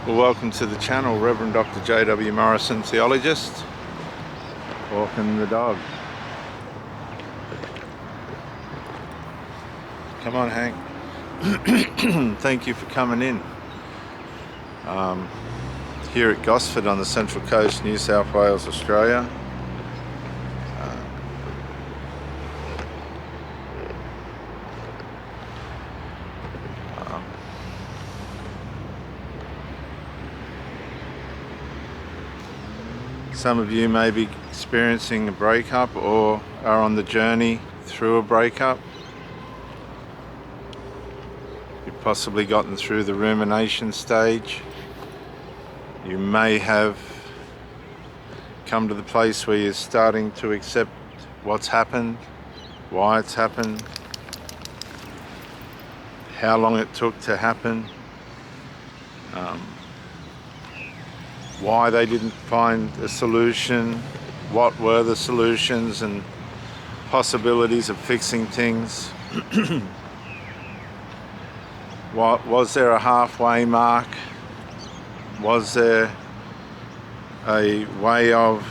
Well, welcome to the channel, Reverend Dr. J.W. Morrison, theologist, walking the dog. Come on, Hank. Thank you for coming in. Here at Gosford on the Central Coast, New South Wales, Australia. Some of you may be experiencing a breakup or are on the journey through a breakup. You've possibly gotten through the rumination stage. You may have come to the place where you're starting to accept what's happened, why it's happened, how long it took to happen, why they didn't find a solution, what were the solutions and possibilities of fixing things. What was there a halfway mark? Was there a way of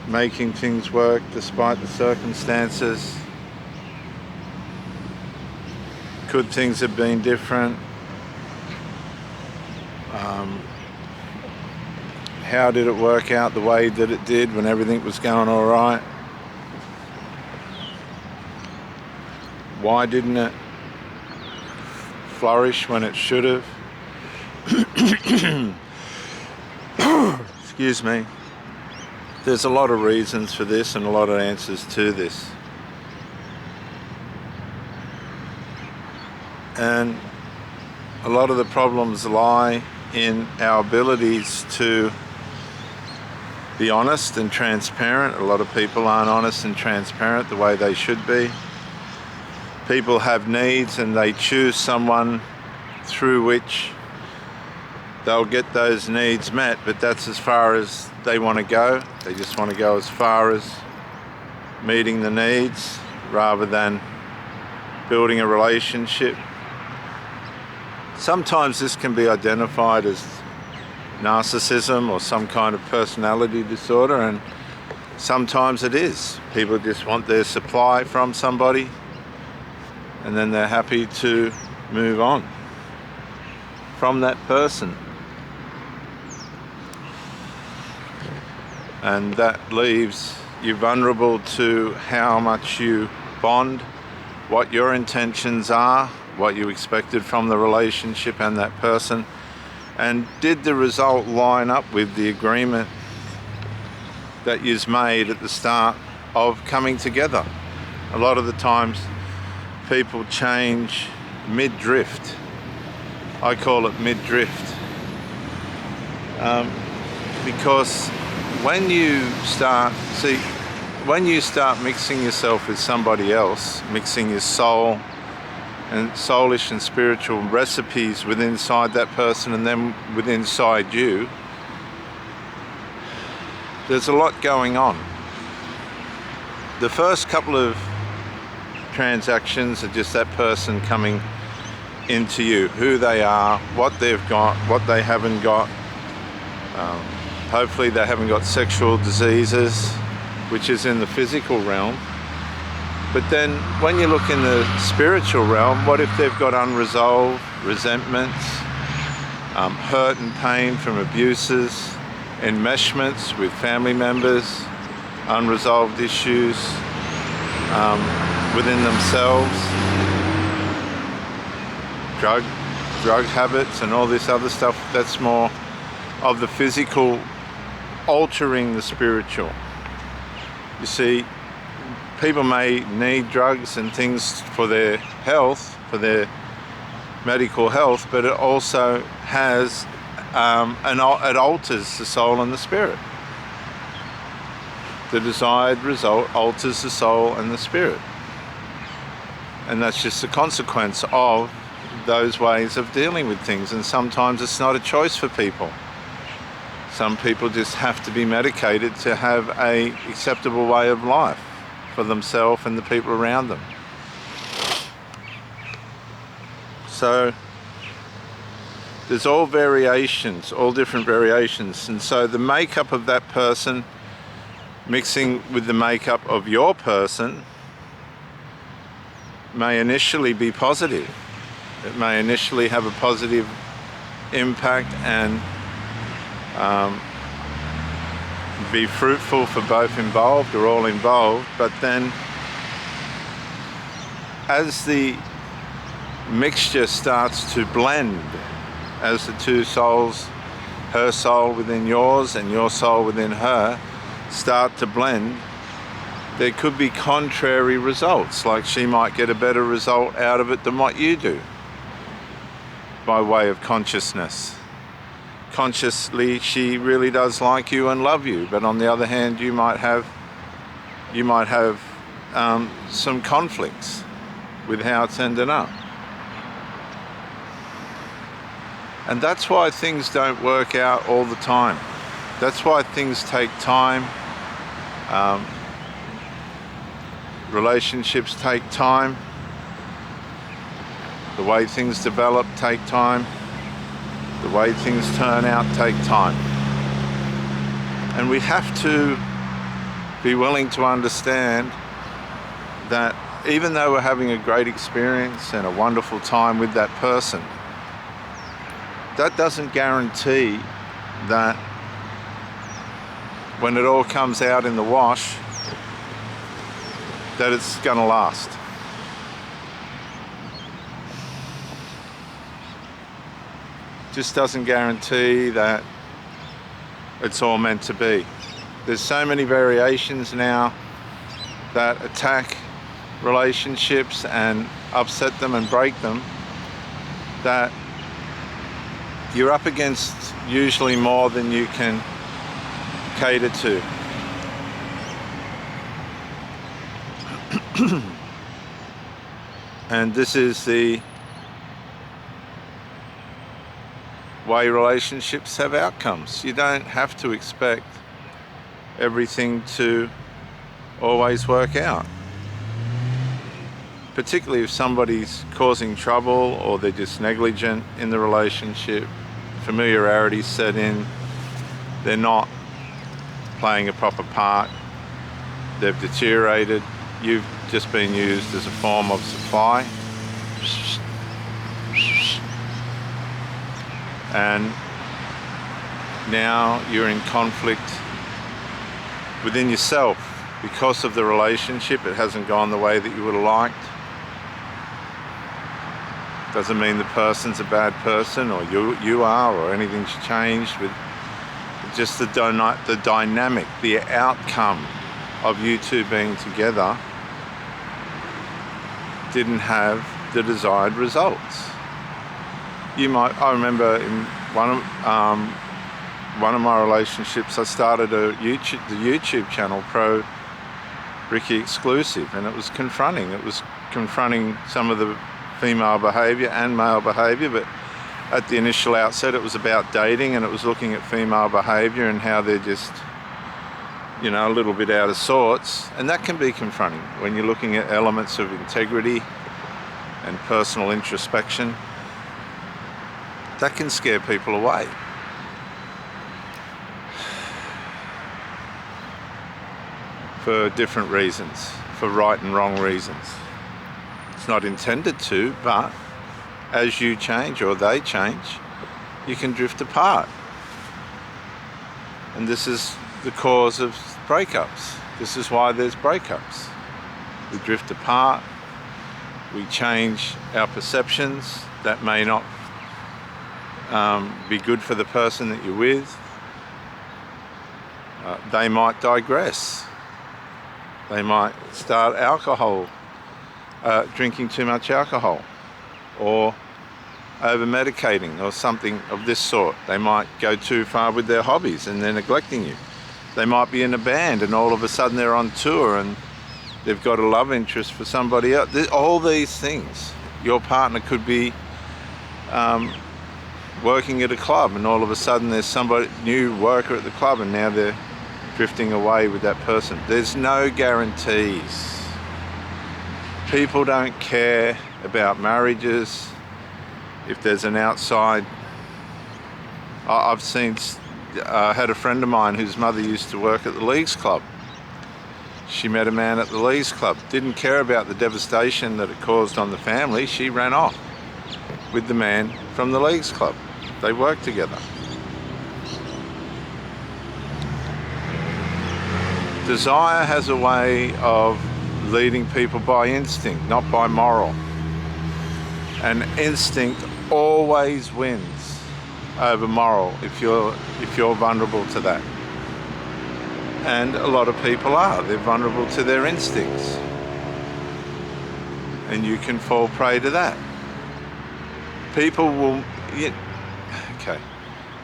making things work despite the circumstances? Could things have been different? How did it work out the way that it did when everything was going all right? Why didn't it flourish when it should have? Excuse me. There's a lot of reasons for this and a lot of answers to this. And a lot of the problems lie in our abilities to be honest and transparent. A lot of people aren't honest and transparent the way they should be. People have needs and they choose someone through which they'll get those needs met, but that's as far as they want to go. They just want to go as far as meeting the needs rather than building a relationship. Sometimes this can be identified as narcissism or some kind of personality disorder, and sometimes it is. People just want their supply from somebody and then they're happy to move on from that person. And that leaves you vulnerable to how much you bond, what your intentions are, what you expected from the relationship and that person, and did the result line up with the agreement that you've made at the start of coming together. A lot of the times people change mid-drift. I call it mid-drift. Because when you start mixing yourself with somebody else, mixing your soul and soulish and spiritual recipes with inside that person and then with inside you, there's a lot going on. The first couple of transactions are just that person coming into you, who they are, what they've got, what they haven't got. Hopefully they haven't got sexual diseases, which is in the physical realm. But then when you look in the spiritual realm, what if they've got unresolved resentments, hurt and pain from abuses, enmeshments with family members, unresolved issues within themselves, drug habits and all this other stuff. That's more of the physical altering the spiritual. You see, people may need drugs and things for their health, for their medical health, but it also has, it alters the soul and the spirit. The desired result alters the soul and the spirit. And that's just a consequence of those ways of dealing with things. And sometimes it's not a choice for people. Some people just have to be medicated to have an acceptable way of life for themselves and the people around them. So There's all variations, all different variations, and so the makeup of that person mixing with the makeup of your person may initially be positive. It may initially have a positive impact and be fruitful for both involved or all involved, but then as the mixture starts to blend, as the two souls, her soul within yours and your soul within her, start to blend, there could be contrary results, like she might get a better result out of it than what you do by way of consciousness. Consciously she really does like you and love you, but on the other hand you might have some conflicts with how it's ended up. And that's why things don't work out all the time. That's why things take time. Relationships take time. The way things develop take time. The way things turn out take time. And we have to be willing to understand that even though we're having a great experience and a wonderful time with that person, that doesn't guarantee that when it all comes out in the wash, that it's going to last. Just doesn't guarantee that it's all meant to be. There's so many variations now that attack relationships and upset them and break them, that you're up against usually more than you can cater to. And this is the way relationships have outcomes. You don't have to expect everything to always work out. Particularly if somebody's causing trouble or they're just negligent in the relationship, familiarity set in, they're not playing a proper part, they've deteriorated, you've just been used as a form of supply. And now you're in conflict within yourself because of the relationship. It hasn't gone the way that you would have liked. Doesn't mean the person's a bad person or you are or anything's changed with just the dynamic, the outcome of you two being together didn't have the desired results. I remember in one of my relationships, I started the YouTube channel Pro Ricky Exclusive, and it was confronting. It was confronting some of the female behaviour and male behaviour, but at the initial outset it was about dating, and it was looking at female behaviour and how they're just, a little bit out of sorts, and that can be confronting when you're looking at elements of integrity and personal introspection. That can scare people away. For different reasons, for right and wrong reasons. It's not intended to, but as you change or they change, you can drift apart. And this is the cause of breakups. This is why there's breakups. We drift apart, we change our perceptions that may not be good for the person that you're with. They might digress. They might start drinking too much alcohol, or over-medicating, or something of this sort. They might go too far with their hobbies and they're neglecting you. They might be in a band and all of a sudden they're on tour and they've got a love interest for somebody else. All these things. Your partner could be working at a club and all of a sudden there's somebody new worker at the club and now they're drifting away with that person. There's no guarantees. People don't care about marriages if there's an outside I've seen, had a friend of mine whose mother used to work at the Leagues Club. She met a man at the Leagues Club, didn't care about the devastation that it caused on the family. She ran off with the man from the Leagues Club. They worked together. Desire has a way of leading people by instinct, not by moral. And instinct always wins over moral if you're vulnerable to that. And a lot of people are. They're vulnerable to their instincts. And you can fall prey to that. People will... Okay.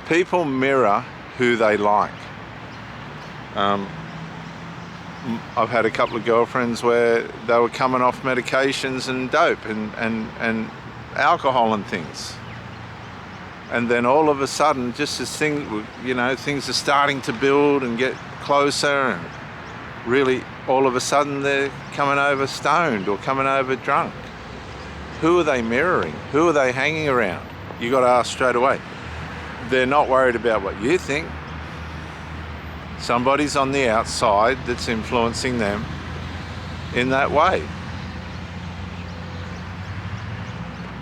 People mirror who they like. I've had a couple of girlfriends where they were coming off medications and dope and alcohol and things. And then all of a sudden, just as things are starting to build and get closer, and really all of a sudden they're coming over stoned or coming over drunk. Who are they mirroring? Who are they hanging around? You got to ask straight away. They're not worried about what you think. Somebody's on the outside that's influencing them in that way.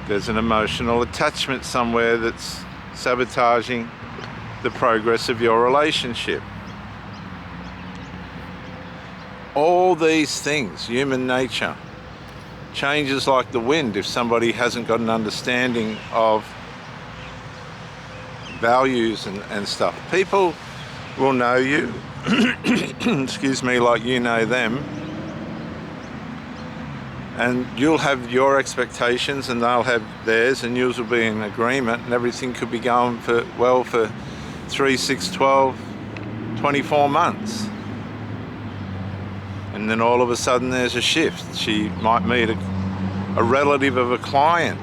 There's an emotional attachment somewhere that's sabotaging the progress of your relationship. All these things, human nature, changes like the wind if somebody hasn't got an understanding of values and stuff. People will know you, excuse me, like you know them, and you'll have your expectations and they'll have theirs, and yours will be in agreement, and everything could be going for 3, 6, 12, 24 months. And then all of a sudden there's a shift. She might meet a relative of a client,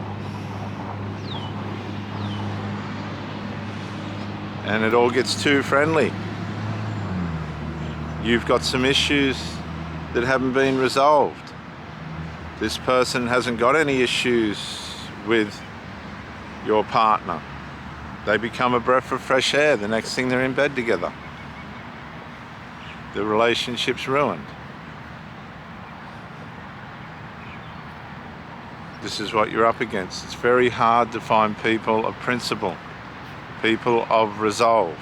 and it all gets too friendly. You've got some issues that haven't been resolved. This person hasn't got any issues with your partner. They become a breath of fresh air. The next thing they're in bed together. The relationship's ruined. This is what you're up against. It's very hard to find people of principle, people of resolve.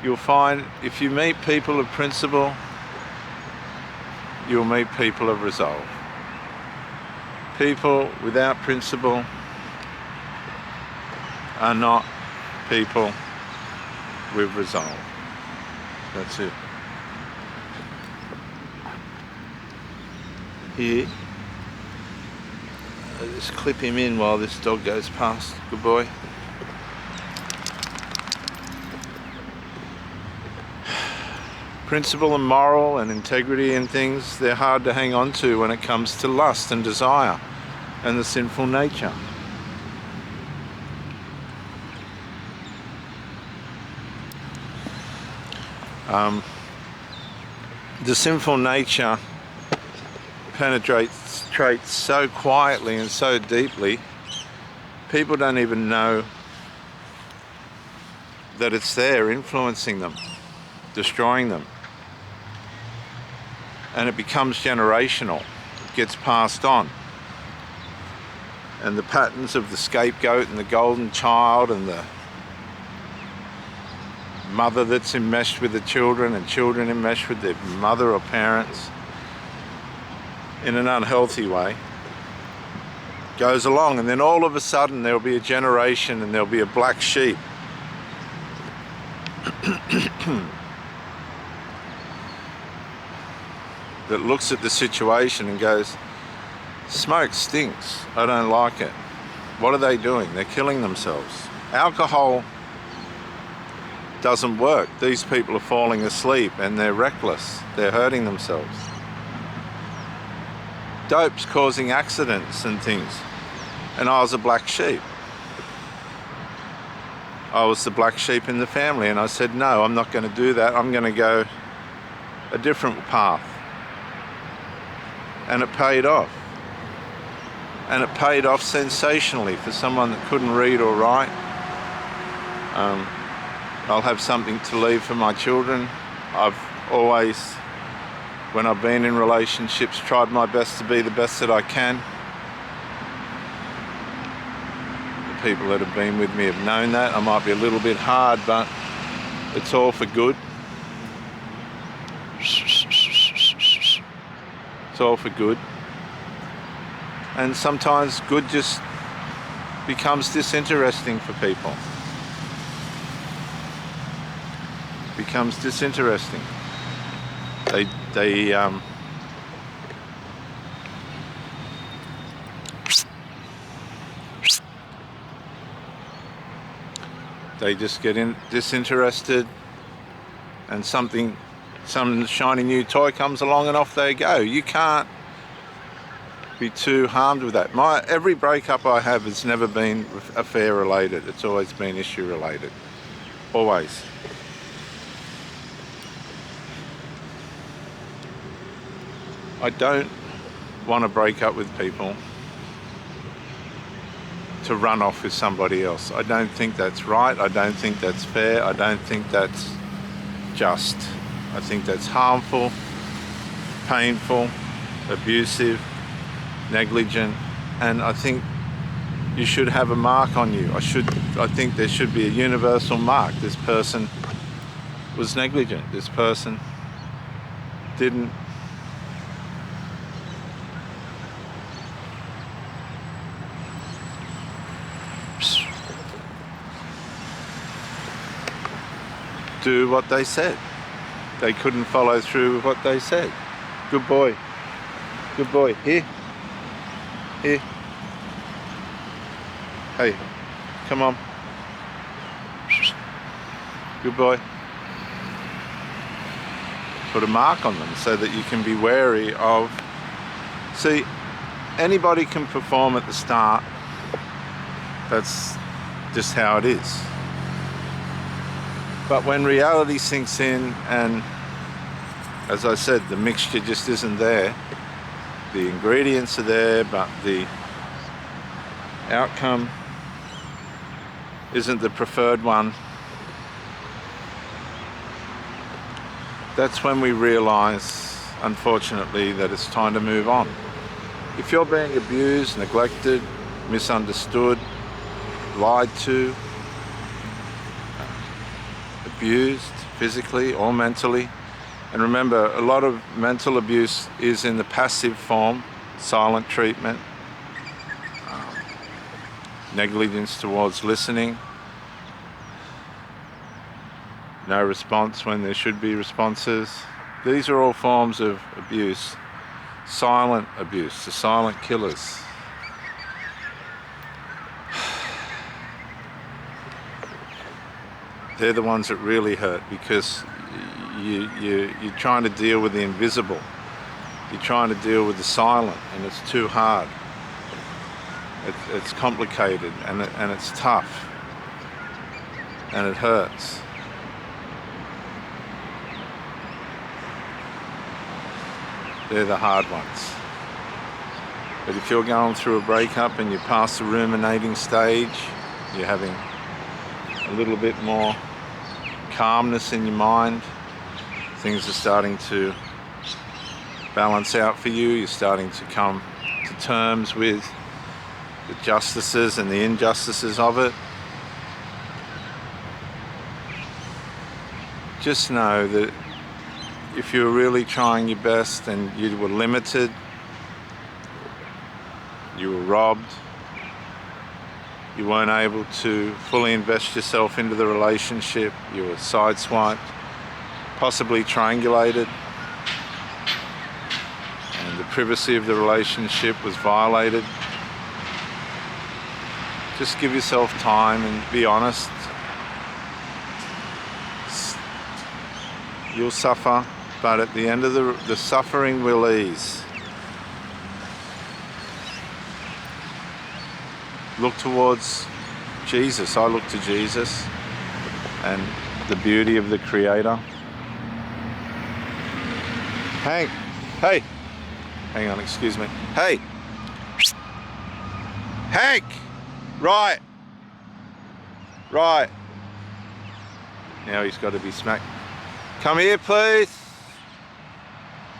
You'll find if you meet people of principle, you'll meet people of resolve. People without principle are not people with resolve. That's it. Here, I'll just clip him in while this dog goes past. Good boy. Principle and moral and integrity and things, they're hard to hang on to when it comes to lust and desire and the sinful nature. The sinful nature penetrates so quietly and so deeply, people don't even know that it's there, influencing them, destroying them. And it becomes generational. It gets passed on. And the patterns of the scapegoat and the golden child and the mother that's enmeshed with the children and children enmeshed with their mother or parents in an unhealthy way goes along, and then all of a sudden there'll be a generation and there'll be a black sheep that looks at the situation and goes, smoke stinks, I don't like it. What are they doing? They're killing themselves. Alcohol doesn't work. These people are falling asleep and they're reckless. They're hurting themselves. Dope's causing accidents and things. And I was a black sheep. I was the black sheep in the family, and I said, no, I'm not going to do that. I'm going to go a different path. And it paid off. And it paid off sensationally for someone that couldn't read or write. I'll have something to leave for my children. I've always, when I've been in relationships, tried my best to be the best that I can. The people that have been with me have known that. I might be a little bit hard, but it's all for good. It's all for good. And sometimes good just becomes disinteresting for people. Becomes disinteresting. They just get disinterested, and some shiny new toy comes along and off they go. You can't be too harmed with that. Every breakup I have has never been affair related. It's always been issue related. Always. I don't want to break up with people to run off with somebody else. I don't think that's right. I don't think that's fair. I don't think that's just. I think that's harmful, painful, abusive, negligent, and I think you should have a mark on you. I think there should be a universal mark. This person was negligent. This person didn't do what they said. They couldn't follow through with what they said. Good boy. Good boy. Here. Here. Hey, come on. Good boy. Put a mark on them so that you can be wary of. See, anybody can perform at the start. That's just how it is. But when reality sinks in, and as I said, the mixture just isn't there. The ingredients are there, but the outcome isn't the preferred one. That's when we realize, unfortunately, that it's time to move on. If you're being abused, neglected, misunderstood, lied to, abused physically or mentally, and remember, a lot of mental abuse is in the passive form, silent treatment, negligence towards listening, no response when there should be responses. These are all forms of abuse, silent abuse, the silent killers. They're the ones that really hurt, because you're trying to deal with the invisible. You're trying to deal with the silent, and it's too hard. It's complicated, and it's tough, and it hurts. They're the hard ones. But if you're going through a breakup and you're past the ruminating stage, you're having a little bit more calmness in your mind, things are starting to balance out for you, you're starting to come to terms with the justices and the injustices of it, just know that if you're really trying your best and you were limited, you were robbed, you weren't able to fully invest yourself into the relationship, you were sideswiped, possibly triangulated, and the privacy of the relationship was violated, just give yourself time and be honest. You'll suffer, but at the end of the suffering will ease. Look towards Jesus. I look to Jesus and the beauty of the Creator. Hank, hey, hang on, excuse me. Hey, Hank, right. Now he's got to be smacked. Come here, please.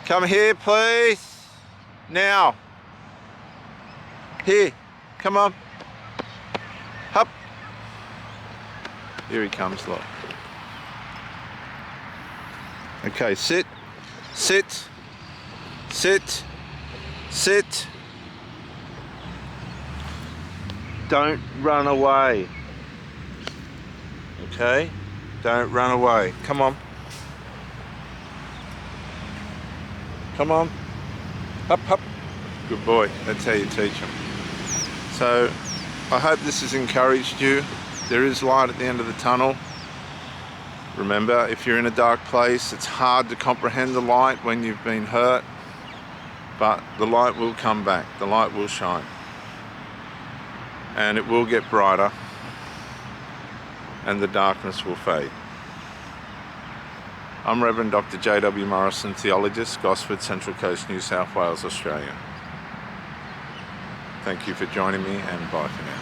Come here, please. Now. Here. Come on. Up. Here he comes, look. Okay, sit. Sit. Sit. Sit. Don't run away. Okay? Don't run away. Come on. Come on. Up, up. Good boy. That's how you teach them. So, I hope this has encouraged you. There is light at the end of the tunnel. Remember, if you're in a dark place, it's hard to comprehend the light when you've been hurt, but the light will come back. The light will shine. And it will get brighter, and the darkness will fade. I'm Reverend Dr. J.W. Morrison, theologist, Gosford, Central Coast, New South Wales, Australia. Thank you for joining me, and bye for now.